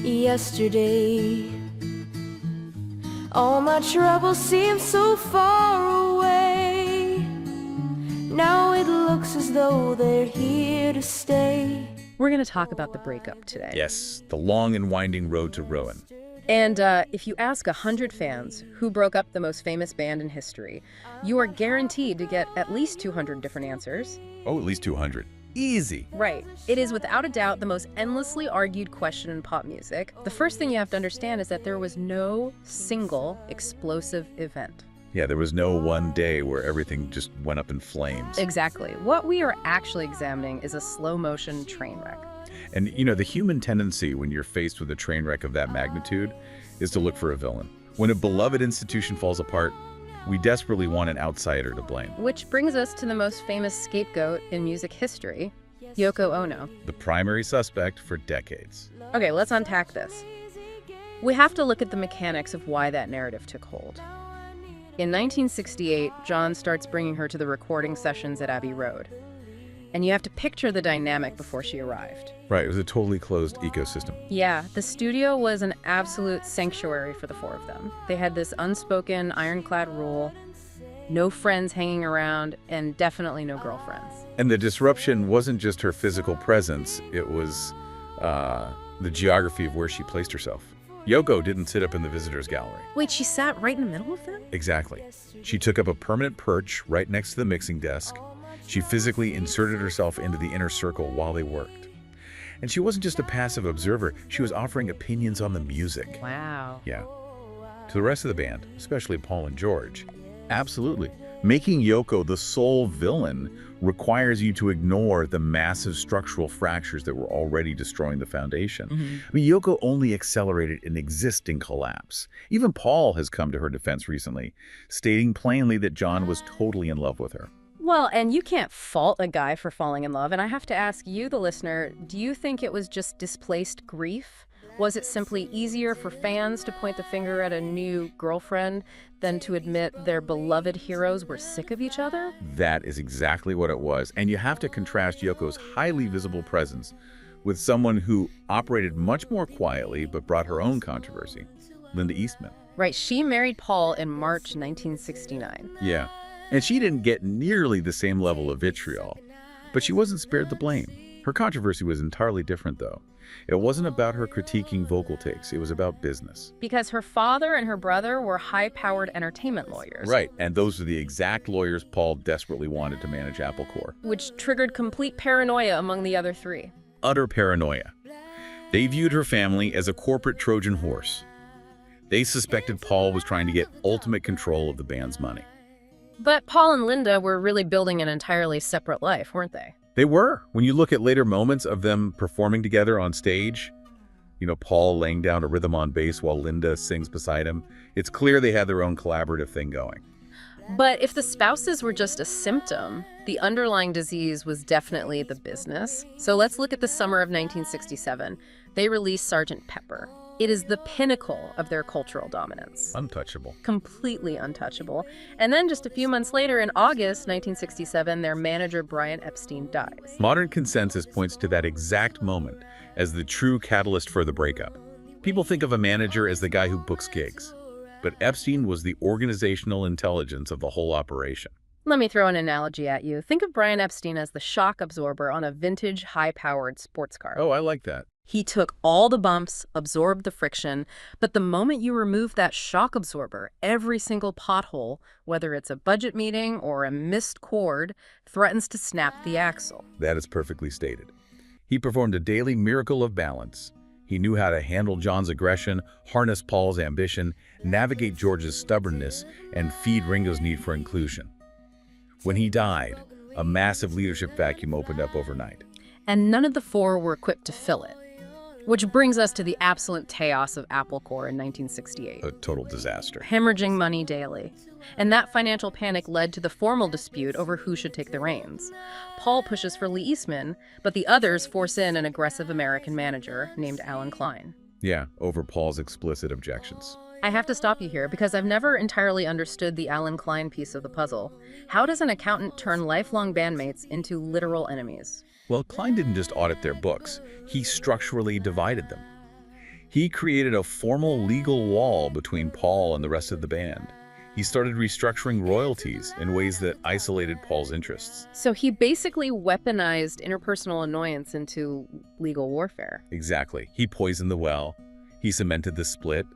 yesterday. All my troubles seem so far away. Now it looks as though they're here to stay. We're going to talk about the breakup today. Yes, the long and winding road to ruin. And if you ask 100 fans who broke up the most famous band in history, you are guaranteed to get at least 200 different answers. Oh, at least 200. Easy. Right. It is without a doubt the most endlessly argued question in pop music. The first thing you have to understand is that there was no single explosive event. Yeah, there was no one day where everything just went up in flames. Exactly. What we are actually examining is a slow-motion train wreck. And, you know, the human tendency when you're faced with a train wreck of that magnitude is to look for a villain. When a beloved institution falls apart, we desperately want an outsider to blame. Which brings us to the most famous scapegoat in music history, Yoko Ono. The primary suspect for decades. Okay, let's unpack this. We have to look at the mechanics of why that narrative took hold. In 1968, John starts bringing her to the recording sessions at Abbey Road. And you have to picture the dynamic before she arrived. Right, it was a totally closed ecosystem. Yeah, the studio was an absolute sanctuary for the four of them. They had this unspoken, ironclad rule, no friends hanging around, and definitely no girlfriends. And the disruption wasn't just her physical presence, it was the geography of where she placed herself. Yoko didn't sit up in the visitors' gallery. Wait, she sat right in the middle of them? Exactly. She took up a permanent perch right next to the mixing desk. She physically inserted herself into the inner circle while they worked. And she wasn't just a passive observer, she was offering opinions on the music. Wow. Yeah. To the rest of the band, especially Paul and George. Absolutely. Making Yoko the sole villain requires you to ignore the massive structural fractures that were already destroying the foundation. I mean, Yoko only accelerated an existing collapse. Even Paul has come to her defense recently, stating plainly that John was totally in love with her. Well, and you can't fault a guy for falling in love. And I have to ask you, the listener, do you think it was just displaced grief? Was it simply easier for fans to point the finger at a new girlfriend than to admit their beloved heroes were sick of each other? That is exactly what it was. And you have to contrast Yoko's highly visible presence with someone who operated much more quietly but brought her own controversy, Linda Eastman. Right, she married Paul in March 1969. Yeah, and she didn't get nearly the same level of vitriol, but she wasn't spared the blame. Her controversy was entirely different, though. It wasn't about her critiquing vocal takes, it was about business. Because her father and her brother were high-powered entertainment lawyers. Right, and those are the exact lawyers Paul desperately wanted to manage Apple Corps. Which triggered complete paranoia among the other three. Utter paranoia. They viewed her family as a corporate Trojan horse. They suspected Paul was trying to get ultimate control of the band's money. But Paul and Linda were really building an entirely separate life, weren't they? They were. When you look at later moments of them performing together on stage, you know, Paul laying down a rhythm on bass while Linda sings beside him, it's clear they had their own collaborative thing going. But if the spouses were just a symptom, the underlying disease was definitely the business. So let's look at the summer of 1967. They released Sgt. Pepper. It is the pinnacle of their cultural dominance. Untouchable. Completely untouchable. And then just a few months later, in August 1967, their manager, Brian Epstein, dies. Modern consensus points to that exact moment as the true catalyst for the breakup. People think of a manager as the guy who books gigs, but Epstein was the organizational intelligence of the whole operation. Let me throw an analogy at you. Think of Brian Epstein as the shock absorber on a vintage, high-powered sports car. Oh, I like that. He took all the bumps, absorbed the friction, but the moment you remove that shock absorber, every single pothole, whether it's a budget meeting or a missed cord, threatens to snap the axle. That is perfectly stated. He performed a daily miracle of balance. He knew how to handle John's aggression, harness Paul's ambition, navigate George's stubbornness, and feed Ringo's need for inclusion. When he died, a massive leadership vacuum opened up overnight. And none of the four were equipped to fill it. Which brings us to the absolute chaos of Apple Corps in 1968. A total disaster. Hemorrhaging money daily. And that financial panic led to the formal dispute over who should take the reins. Paul pushes for Lee Eastman, but the others force in an aggressive American manager named Allen Klein. Yeah, over Paul's explicit objections. I have to stop you here because I've never entirely understood the Allen Klein piece of the puzzle. How does an accountant turn lifelong bandmates into literal enemies? Well, Klein didn't just audit their books. He structurally divided them. He created a formal legal wall between Paul and the rest of the band. He started restructuring royalties in ways that isolated Paul's interests. So he basically weaponized interpersonal annoyance into legal warfare. Exactly. He poisoned the well. He cemented the split.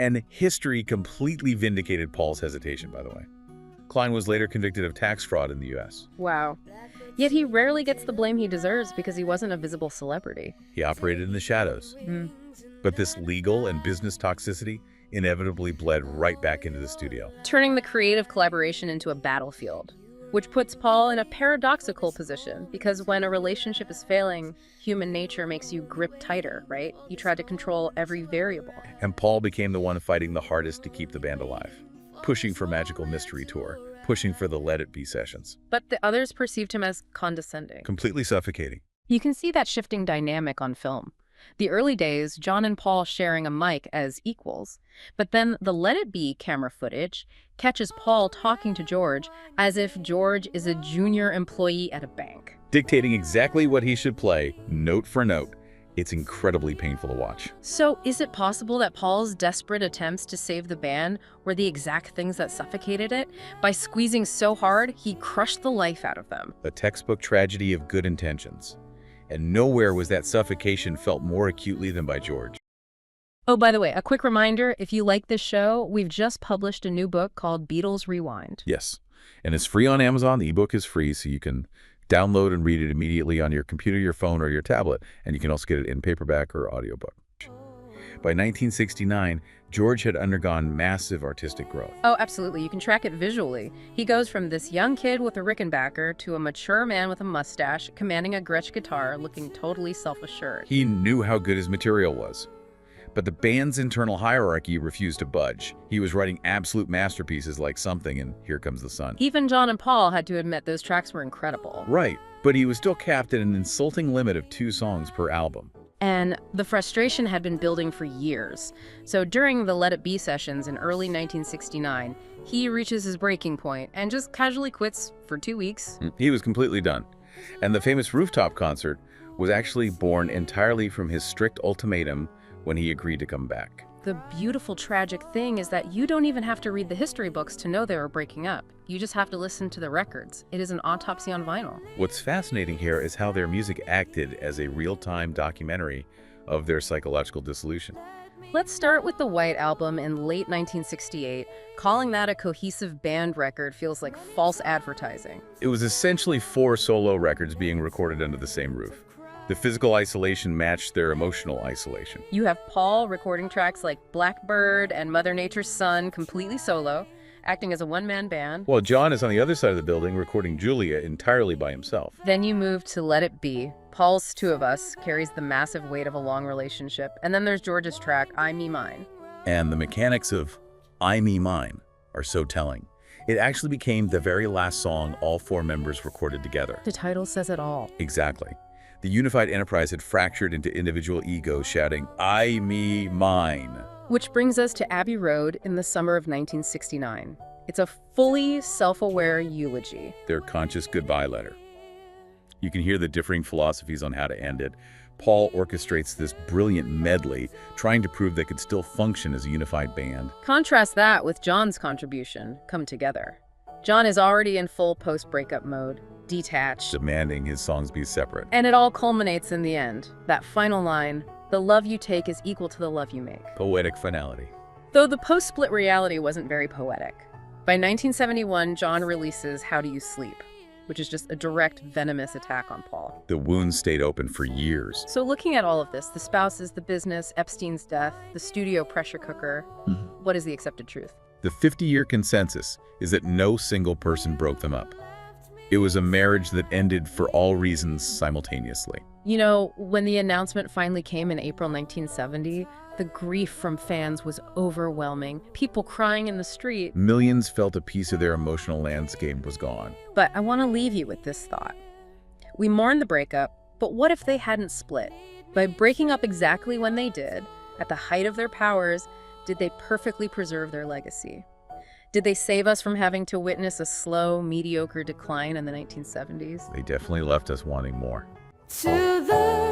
And history completely vindicated Paul's hesitation, by the way. Klein was later convicted of tax fraud in the U.S. Wow. Yet he rarely gets the blame he deserves because he wasn't a visible celebrity. He operated in the shadows. But this legal and business toxicity inevitably bled right back into the studio. Turning the creative collaboration into a battlefield, which puts Paul in a paradoxical position because when a relationship is failing, human nature makes you grip tighter, right? You try to control every variable. And Paul became the one fighting the hardest to keep the band alive, pushing for Magical Mystery Tour, pushing for the Let It Be sessions. But the others perceived him as condescending. Completely suffocating. You can see that shifting dynamic on film. The early days, John and Paul sharing a mic as equals, but then the Let It Be camera footage catches Paul talking to George as if George is a junior employee at a bank. Dictating exactly what he should play, note for note. It's incredibly painful to watch. So is it possible that Paul's desperate attempts to save the band were the exact things that suffocated it? By squeezing so hard, he crushed the life out of them. A textbook tragedy of good intentions. And nowhere was that suffocation felt more acutely than by George. Oh, by the way, a quick reminder, if you like this show, we've just published a new book called Beatles Rewind. Yes, and it's free on Amazon. The ebook is free, so you can download and read it immediately on your computer, your phone, or your tablet, and you can also get it in paperback or audiobook. By 1969, George had undergone massive artistic growth. Oh, absolutely. You can track it visually. He goes from this young kid with a Rickenbacker to a mature man with a mustache, commanding a Gretsch guitar, looking totally self-assured. He knew how good his material was. But the band's internal hierarchy refused to budge. He was writing absolute masterpieces like Something and Here Comes the Sun. Even John and Paul had to admit those tracks were incredible. Right, but he was still capped at an insulting limit of 2 songs per album. And the frustration had been building for years. So during the Let It Be sessions in early 1969, he reaches his breaking point and just casually quits for 2 weeks. He was completely done. And the famous rooftop concert was actually born entirely from his strict ultimatum when he agreed to come back. The beautiful, tragic thing is that you don't even have to read the history books to know they were breaking up. You just have to listen to the records. It is an autopsy on vinyl. What's fascinating here is how their music acted as a real-time documentary of their psychological dissolution. Let's start with the White Album in late 1968. Calling that a cohesive band record feels like false advertising. It was essentially 4 solo records being recorded under the same roof. The physical isolation matched their emotional isolation. You have Paul recording tracks like Blackbird and Mother Nature's Son completely solo, acting as a one-man band. While John is on the other side of the building recording Julia entirely by himself. Then you move to Let It Be. Paul's Two of Us carries the massive weight of a long relationship. And then there's George's track, I, Me, Mine. And the mechanics of I, Me, Mine are so telling. It actually became the very last song all 4 members recorded together. The title says it all. Exactly. The unified enterprise had fractured into individual egos shouting, I, me, mine. Which brings us to Abbey Road in the summer of 1969. It's a fully self-aware eulogy. Their conscious goodbye letter. You can hear the differing philosophies on how to end it. Paul orchestrates this brilliant medley, trying to prove they could still function as a unified band. Contrast that with John's contribution, Come Together. John is already in full post-breakup mode, detached, Demanding his songs be separate. and it all culminates in the end. That final line, the love you take is equal to the love you make. Poetic finality. Though the post-split reality wasn't very poetic. By 1971, John releases How Do You Sleep, which is just a direct, venomous attack on Paul. The wounds stayed open for years. So looking at all of this, the spouses, the business, Epstein's death, the studio pressure cooker, what is the accepted truth? The 50-year consensus is that no single person broke them up. It was a marriage that ended for all reasons simultaneously. You know, when the announcement finally came in April 1970, the grief from fans was overwhelming. People crying in the street. Millions felt a piece of their emotional landscape was gone. But I want to leave you with this thought. We mourn the breakup, but what if they hadn't split? By breaking up exactly when they did, at the height of their powers, did they perfectly preserve their legacy? Did they save us from having to witness a slow, mediocre decline in the 1970s? They definitely left us wanting more. To the